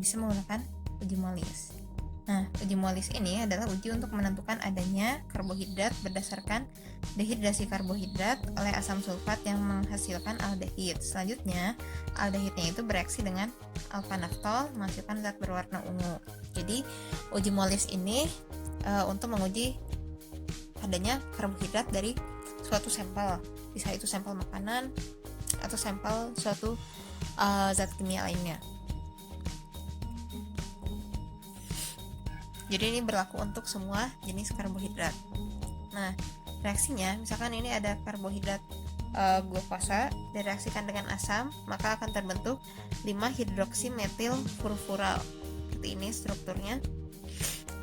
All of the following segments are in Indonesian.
bisa menggunakan uji molis. Nah, uji molis ini adalah uji untuk menentukan adanya karbohidrat berdasarkan dehidrasi karbohidrat oleh asam sulfat yang menghasilkan aldehid. Selanjutnya, aldehidnya itu bereaksi dengan alpha-naftol menghasilkan zat berwarna ungu. Jadi, uji molis ini untuk menguji adanya karbohidrat dari suatu sampel, bisa itu sampel makanan atau sampel suatu zat kimia lainnya. Jadi ini berlaku untuk semua jenis karbohidrat. Nah, reaksinya misalkan ini ada karbohidrat glukosa direaksikan dengan asam, maka akan terbentuk 5-hidroksimetil furfural. Seperti ini strukturnya.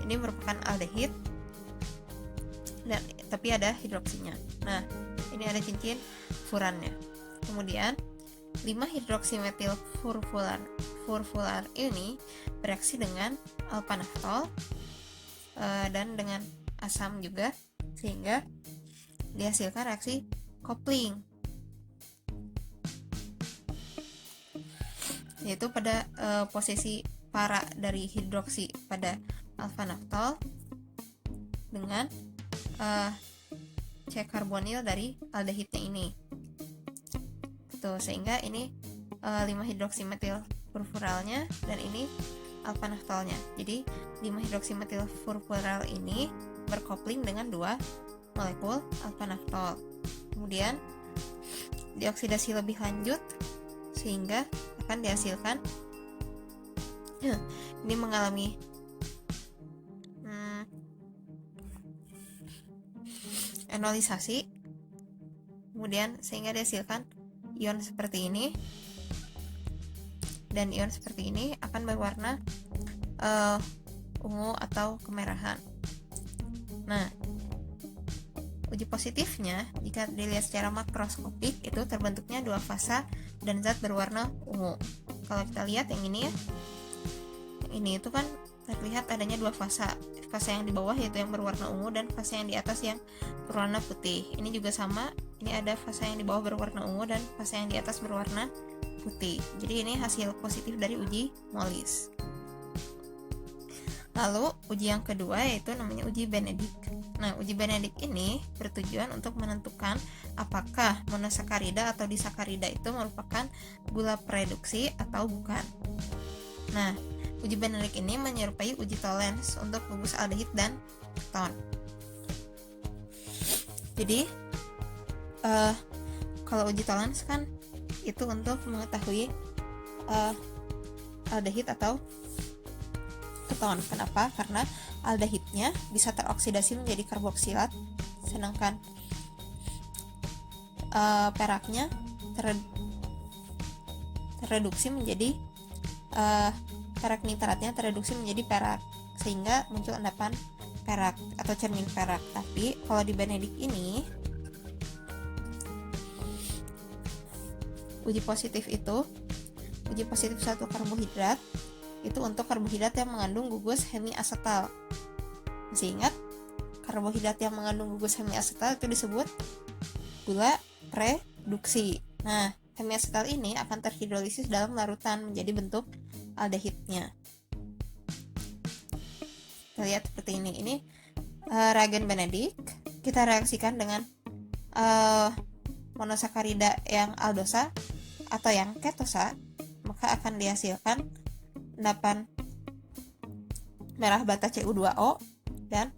Ini merupakan aldehid dan tapi ada hidroksinya. Nah, ini ada cincin furannya. Kemudian 5-hidroksimetil furfular ini bereaksi dengan alpha-naftol dan dengan asam juga, sehingga dihasilkan reaksi coupling, yaitu pada posisi para dari hidroksi pada alpha-naftol dengan C-karbonil dari aldehidnya ini. Sehingga ini 5-hidroksimetil furfuralnya dan ini alpha-naftolnya. Jadi 5-hidroksimetil furfural ini berkopling dengan 2 molekul alpha-naftol. Kemudian dioksidasi lebih lanjut sehingga akan dihasilkan ini mengalami enolisasi, kemudian sehingga dihasilkan ion seperti ini, dan ion seperti ini akan berwarna ungu atau kemerahan. Nah, uji positifnya jika dilihat secara makroskopik itu terbentuknya 2 fasa dan zat berwarna ungu. Kalau kita lihat yang ini ya, yang ini itu kan terlihat adanya 2 fasa. Fasa yang di bawah yaitu yang berwarna ungu dan fasa yang di atas yang berwarna putih. Ini juga sama, ini ada fasa yang di bawah berwarna ungu dan fasa yang di atas berwarna putih. Jadi ini hasil positif dari uji molis. Lalu uji yang kedua yaitu namanya uji Benedict. Nah, uji Benedict ini bertujuan untuk menentukan apakah monosakarida atau disakarida itu merupakan gula prereduksi atau bukan. Nah, uji Benedict ini menyerupai uji Tollens untuk gugus aldehid dan keton. Jadi kalau uji Tollens kan itu untuk mengetahui aldehid atau keton. Kenapa? Karena aldehidnya bisa teroksidasi menjadi karboksilat, sedangkan peraknya tereduksi menjadi perak nitratnya tereduksi menjadi perak, sehingga muncul endapan perak atau cermin perak. Tapi kalau di Benedict ini uji positif suatu karbohidrat itu untuk karbohidrat yang mengandung gugus hemiasetal. Masih ingat? Karbohidrat yang mengandung gugus hemiasetal itu disebut gula prereduksi. Nah, hemiasetal ini akan terhidrolisis dalam larutan menjadi bentuk aldehidnya. Kita lihat seperti ini. Ini reagen Benedict. Kita reaksikan dengan monosakarida yang aldosa atau yang ketosa, maka akan dihasilkan endapan merah bata Cu2O dan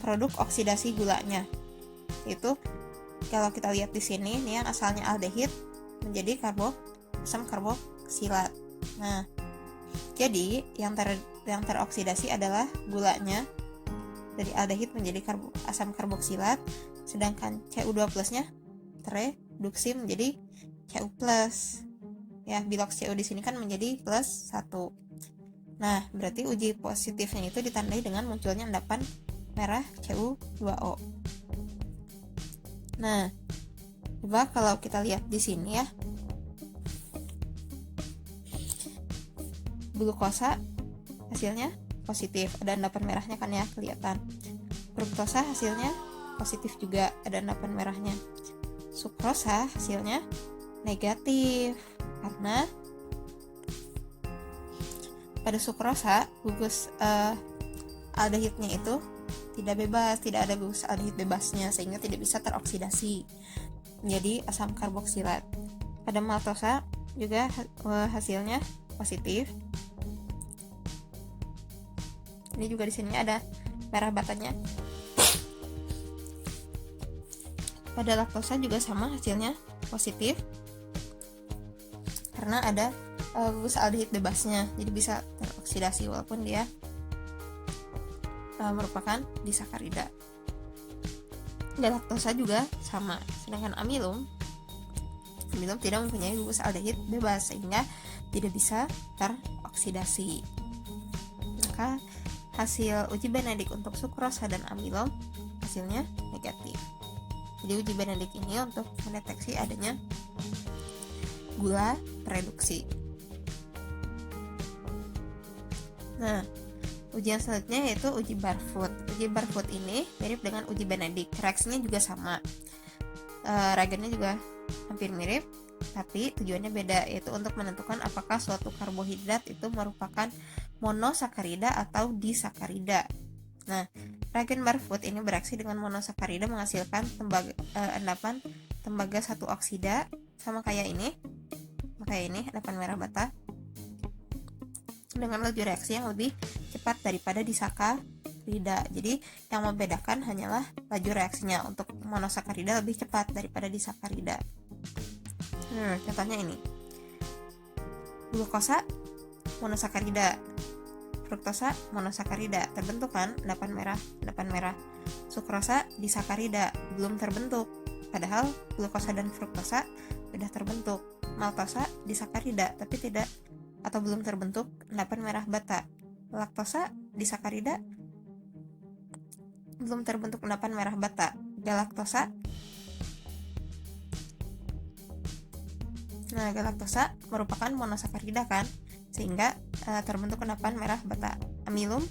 produk oksidasi gulanya. Itu kalau kita lihat di sini, ini yang asalnya aldehid menjadi asam karboksilat. Nah, jadi yang teroksidasi adalah gulanya dari aldehid menjadi asam karboksilat, sedangkan Cu2 plusnya tereduksi menjadi Cu plus. Ya, bilox Cu di sini kan menjadi plus 1. Nah, berarti uji positifnya itu ditandai dengan munculnya endapan merah Cu2O. Nah, coba kalau kita lihat di sini ya, glukosa hasilnya positif, ada endapan merahnya kan ya, kelihatan. Fruktosa hasilnya positif juga, ada endapan merahnya. Sukrosa hasilnya negatif karena pada sukrosa gugus aldehidnya itu tidak bebas, tidak ada gugus aldehid bebasnya, sehingga tidak bisa teroksidasi menjadi asam karboksilat. Pada maltosa juga hasilnya positif. Ini juga di sini ada merah batanya. Pada laktosa juga sama, hasilnya positif karena ada gugus aldehid bebasnya, jadi bisa teroksidasi walaupun dia merupakan disakarida. Galaktosa juga sama, sedangkan amilum tidak mempunyai gugus aldehid bebas sehingga tidak bisa teroksidasi. Maka hasil uji Benedict untuk sukrosa dan amilum hasilnya negatif. Jadi uji Benedict ini untuk mendeteksi adanya gula reduksi. Nah, ujian selanjutnya yaitu uji Barfoot. Uji Barfoot ini mirip dengan uji Benedict, reaksinya juga sama, reagennya juga hampir mirip, tapi tujuannya beda, yaitu untuk menentukan apakah suatu karbohidrat itu merupakan monosakarida atau disakarida. Nah, reagen Barfoot ini bereaksi dengan monosakarida menghasilkan endapan tembaga 1 oksida, sama kayak ini, endapan merah bata, dengan laju reaksi yang lebih cepat daripada disakarida. Jadi yang membedakan hanyalah laju reaksinya. Untuk monosakarida lebih cepat daripada disakarida. Contohnya ini, glukosa monosakarida, fruktosa monosakarida, terbentuk kan endapan merah. Sukrosa disakarida, belum terbentuk, padahal glukosa dan fruktosa sudah terbentuk. Maltosa disakarida tapi tidak atau belum terbentuk endapan merah bata. Laktosa disakarida, belum terbentuk endapan merah bata. Galaktosa merupakan monosakarida kan, sehingga terbentuk endapan merah bata. Amilum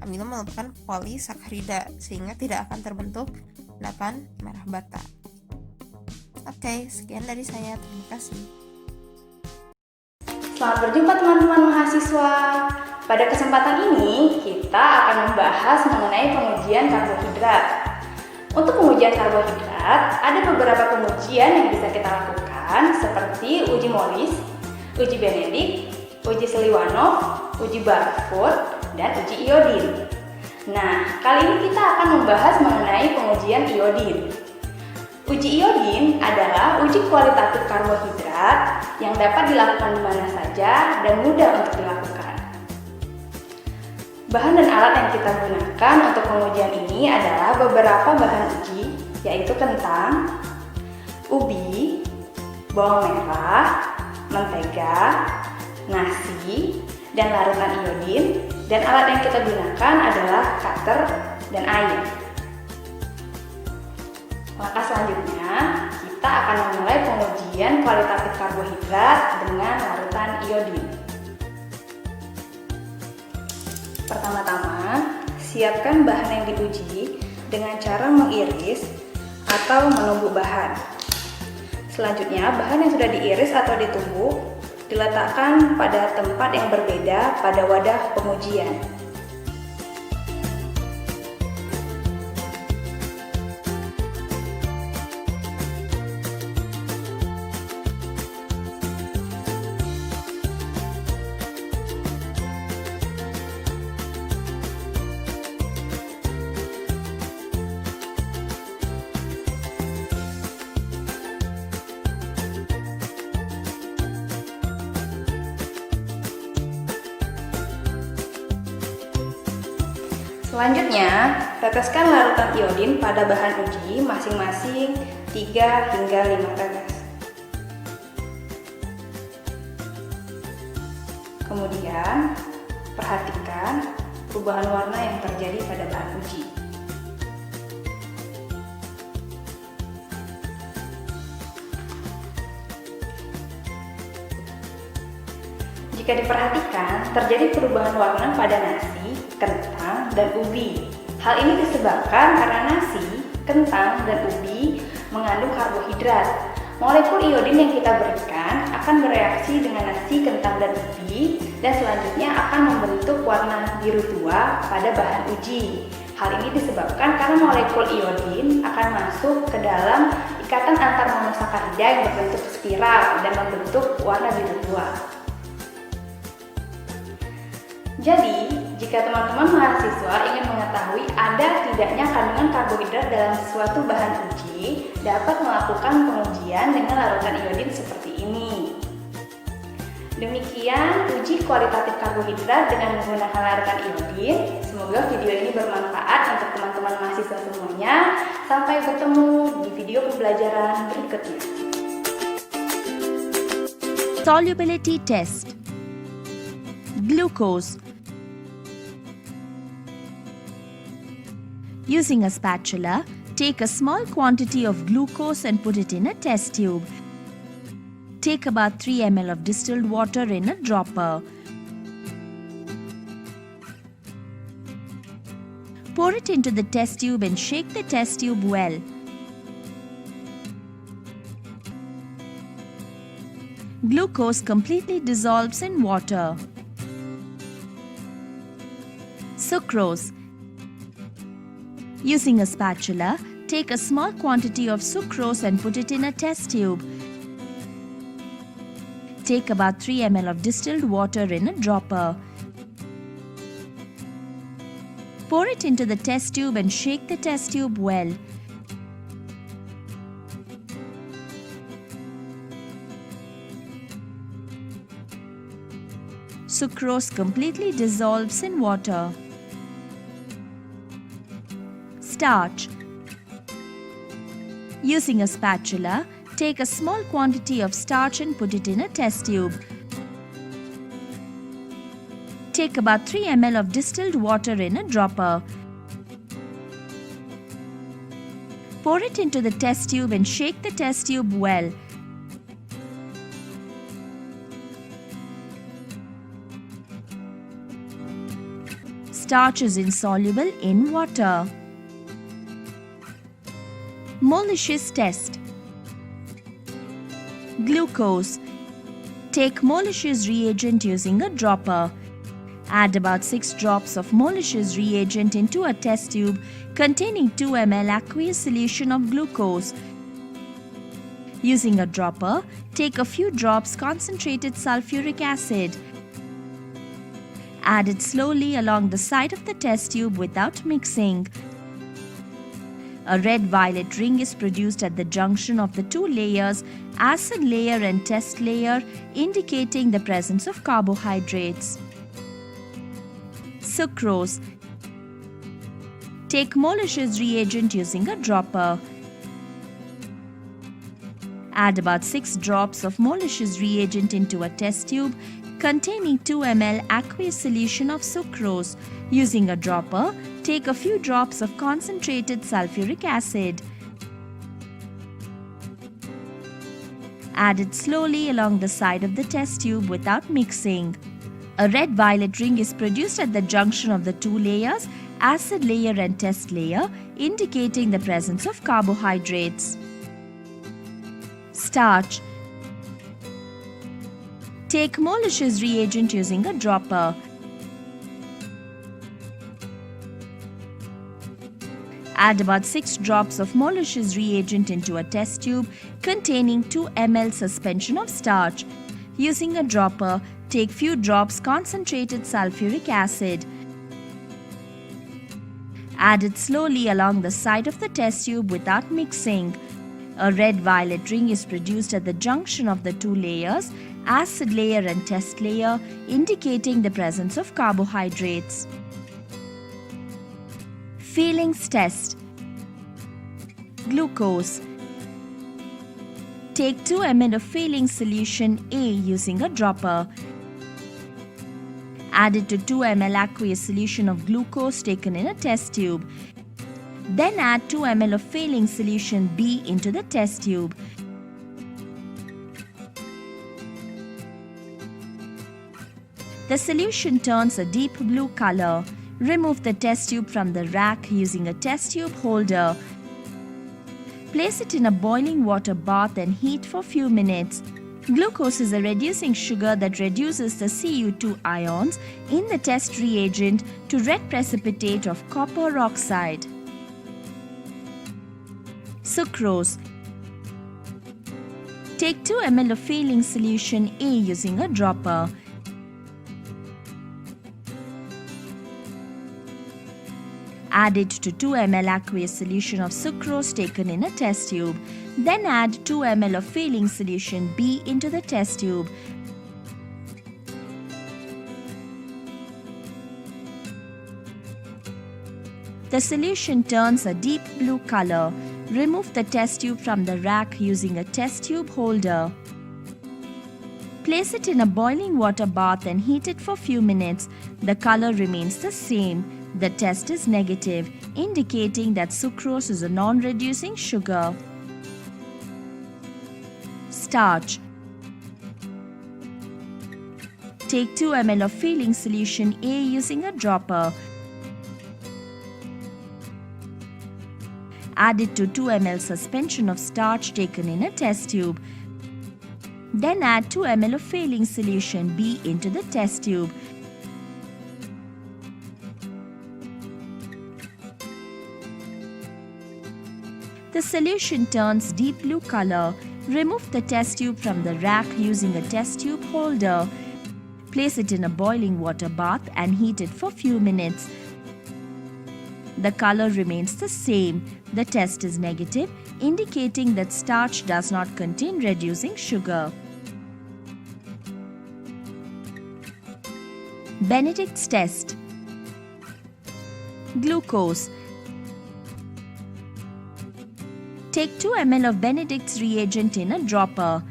merupakan polisakarida, sehingga tidak akan terbentuk endapan merah bata. Oke, sekian dari saya, terima kasih. Selamat berjumpa teman-teman mahasiswa. Pada kesempatan ini kita akan membahas mengenai pengujian karbohidrat. Untuk pengujian karbohidrat, ada beberapa pengujian yang bisa kita lakukan seperti uji Morris, uji Benedict, uji Seliwanov, uji Barfoot, dan uji iodin. Nah, kali ini kita akan membahas mengenai pengujian iodin. Uji iodin adalah uji kualitatif karbohidrat yang dapat dilakukan di mana saja dan mudah untuk dilakukan. Bahan dan alat yang kita gunakan untuk pengujian ini adalah beberapa bahan uji, yaitu kentang, ubi, bawang merah, mentega, nasi, dan larutan iodin, dan alat yang kita gunakan adalah cutter dan air. Langkah selanjutnya, kita akan memulai pengujian kualitatif karbohidrat dengan larutan iodin. Pertama-tama, siapkan bahan yang diuji dengan cara mengiris atau menumbuk bahan. Selanjutnya, bahan yang sudah diiris atau ditumbuk diletakkan pada tempat yang berbeda pada wadah pengujian. Selanjutnya, teteskan larutan iodin pada bahan uji masing-masing 3 hingga 5 tetes. Kemudian, perhatikan perubahan warna yang terjadi pada bahan uji. Jika diperhatikan, terjadi perubahan warna pada nasi, kentang, dan ubi. Hal ini disebabkan karena nasi, kentang, dan ubi mengandung karbohidrat. Molekul iodin yang kita berikan akan bereaksi dengan nasi, kentang, dan ubi, dan selanjutnya akan membentuk warna biru tua pada bahan uji. Hal ini disebabkan karena molekul iodin akan masuk ke dalam ikatan antar monosakarida yang berbentuk spiral dan membentuk warna biru tua. Jadi, jika teman-teman mahasiswa ingin mengetahui ada tidaknya kandungan karbohidrat dalam suatu bahan uji, dapat melakukan pengujian dengan larutan iodin seperti ini. Demikian uji kualitatif karbohidrat dengan menggunakan larutan iodin. Semoga video ini bermanfaat untuk teman-teman mahasiswa semuanya. Sampai bertemu di video pembelajaran berikutnya. Solubility test. Glucose. Using a spatula, take a small quantity of glucose and put it in a test tube. Take about 3 ml of distilled water in a dropper. Pour it into the test tube and shake the test tube well. Glucose completely dissolves in water. Sucrose. Using a spatula, take a small quantity of sucrose and put it in a test tube. Take about 3 ml of distilled water in a dropper. Pour it into the test tube and shake the test tube well. Sucrose completely dissolves in water. Starch. Using a spatula, take a small quantity of starch and put it in a test tube. Take about 3 ml of distilled water in a dropper. Pour it into the test tube and shake the test tube well. Starch is insoluble in water. Molasses test. Glucose. Take molasses reagent using a dropper. Add about 6 drops of molasses reagent into a test tube containing 2 ml aqueous solution of glucose. Using a dropper, take a few drops concentrated sulfuric acid. Add it slowly along the side of the test tube without mixing. A red-violet ring is produced at the junction of the two layers, acid layer and test layer, indicating the presence of carbohydrates. Sucrose. Take molasses reagent using a dropper. Add about 6 drops of molasses reagent into a test tube containing 2 ml aqueous solution of sucrose. Using a dropper, take a few drops of concentrated sulfuric acid. Add it slowly along the side of the test tube without mixing. A red-violet ring is produced at the junction of the two layers, acid layer and test layer, indicating the presence of carbohydrates. Starch. Take molasses reagent using a dropper. Add about 6 drops of molasses reagent into a test tube containing 2 ml suspension of starch. Using a dropper, take few drops concentrated sulfuric acid. Add it slowly along the side of the test tube without mixing. A red-violet ring is produced at the junction of the two layers, acid layer and test layer, indicating the presence of carbohydrates. Feelings test. Glucose. Take 2 ml of feeling solution A using a dropper. Add it to 2 ml aqueous solution of glucose taken in a test tube. Then add 2 ml of feeling solution B into the test tube. The solution turns a deep blue color. Remove the test tube from the rack using a test tube holder. Place it in a boiling water bath and heat for few minutes. Glucose is a reducing sugar that reduces the Cu2 ions in the test reagent to red precipitate of copper oxide. Sucrose. Take 2 ml of Fehling solution A using a dropper. Add it to 2 ml aqueous solution of sucrose taken in a test tube. Then add 2 ml of Fehling solution B into the test tube. The solution turns a deep blue color. Remove the test tube from the rack using a test tube holder. Place it in a boiling water bath and heat it for few minutes. The color remains the same. The test is negative, indicating that sucrose is a non-reducing sugar. Starch. Take 2 ml of Fehling solution A using a dropper. Add it to 2 ml suspension of starch taken in a test tube. Then add 2 ml of Fehling solution B into the test tube. The solution turns deep blue color. Remove the test tube from the rack using a test tube holder. Place it in a boiling water bath and heat it for few minutes. The color remains the same. The test is negative, indicating that starch does not contain reducing sugar. Benedict's test. Glucose. Take 2 ml of Benedict's reagent in a dropper.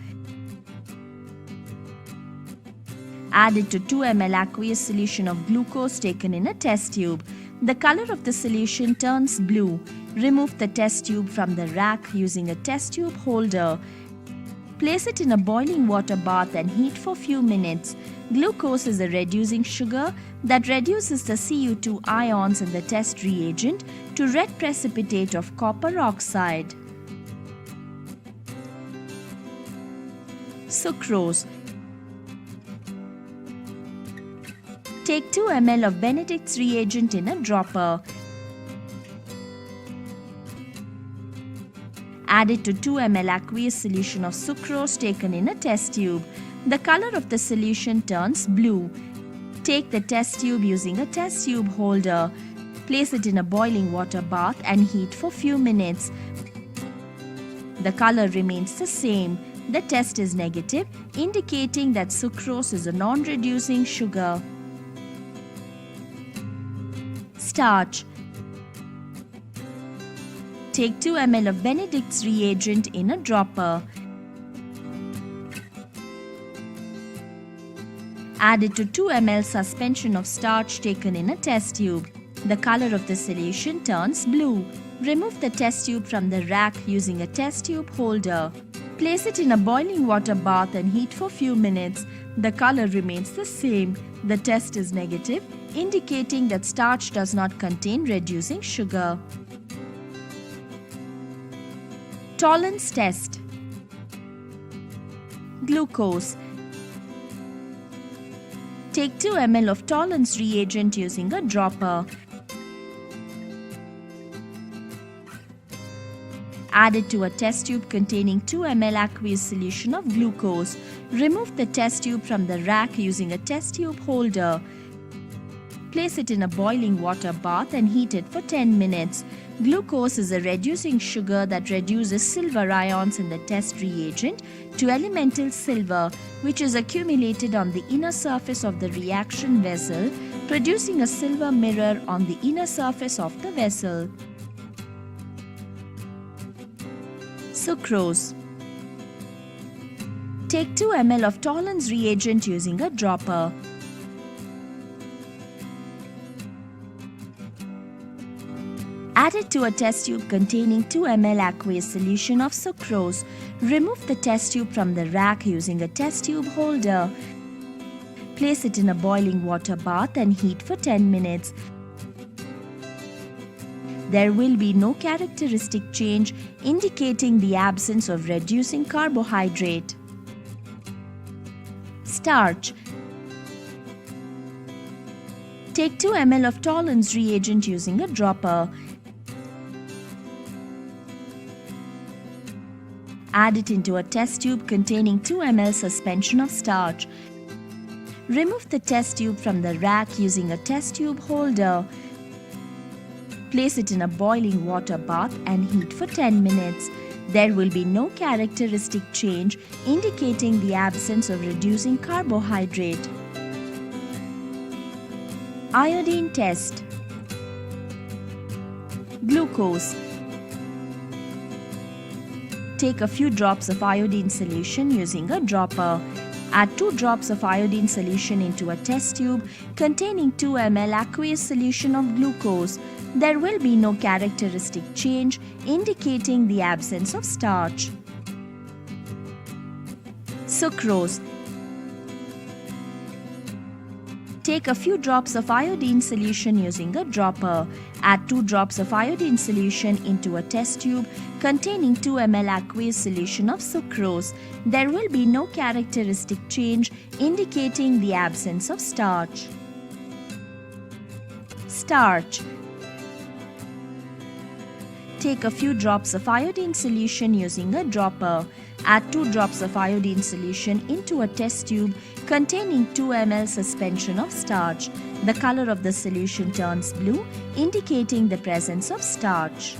Add it to 2 ml aqueous solution of glucose taken in a test tube. The color of the solution turns blue. Remove the test tube from the rack using a test tube holder. Place it in a boiling water bath and heat for few minutes. Glucose is a reducing sugar that reduces the Cu2 ions in the test reagent to red precipitate of copper oxide. Sucrose. Take 2 ml of Benedict's reagent in a dropper. Add it to 2 ml aqueous solution of sucrose taken in a test tube. The color of the solution turns blue. Take the test tube using a test tube holder. Place it in a boiling water bath and heat for few minutes. The color remains the same. The test is negative, indicating that sucrose is a non-reducing sugar. Starch. Take 2 ml of Benedict's reagent in a dropper. Add it to 2 ml suspension of starch taken in a test tube. The color of the solution turns blue. Remove the test tube from the rack using a test tube holder. Place it in a boiling water bath and heat for few minutes. The color remains the same. The test is negative, indicating that starch does not contain reducing sugar. Tollens test. Glucose. Take 2 ml of Tollens reagent using a dropper. Add it to a test tube containing 2 ml aqueous solution of glucose. Remove the test tube from the rack using a test tube holder. Place it in a boiling water bath and heat it for 10 minutes. Glucose is a reducing sugar that reduces silver ions in the test reagent to elemental silver, which is accumulated on the inner surface of the reaction vessel, producing a silver mirror on the inner surface of the vessel. Sucrose. Take 2 ml of Tollens reagent using a dropper. Add it to a test tube containing 2 ml aqueous solution of sucrose. Remove the test tube from the rack using a test tube holder. Place it in a boiling water bath and heat for 10 minutes. There will be no characteristic change, indicating the absence of reducing carbohydrate. Starch. Take 2 ml of Tollens reagent using a dropper. Add it into a test tube containing 2 ml suspension of starch. Remove the test tube from the rack using a test tube holder. Place it in a boiling water bath and heat for 10 minutes. There will be no characteristic change indicating the absence of reducing carbohydrate. Iodine test. Glucose. Take a few drops of iodine solution using a dropper. Add 2 drops of iodine solution into a test tube containing 2 ml aqueous solution of glucose. There will be no characteristic change indicating the absence of starch. Sucrose. Take a few drops of iodine solution using a dropper. Add 2 drops of iodine solution into a test tube containing 2 ml aqueous solution of sucrose. There will be no characteristic change indicating the absence of starch. Starch. Take a few drops of iodine solution using a dropper. Add 2 drops of iodine solution into a test tube containing 2 ml suspension of starch. The color of the solution turns blue, indicating the presence of starch.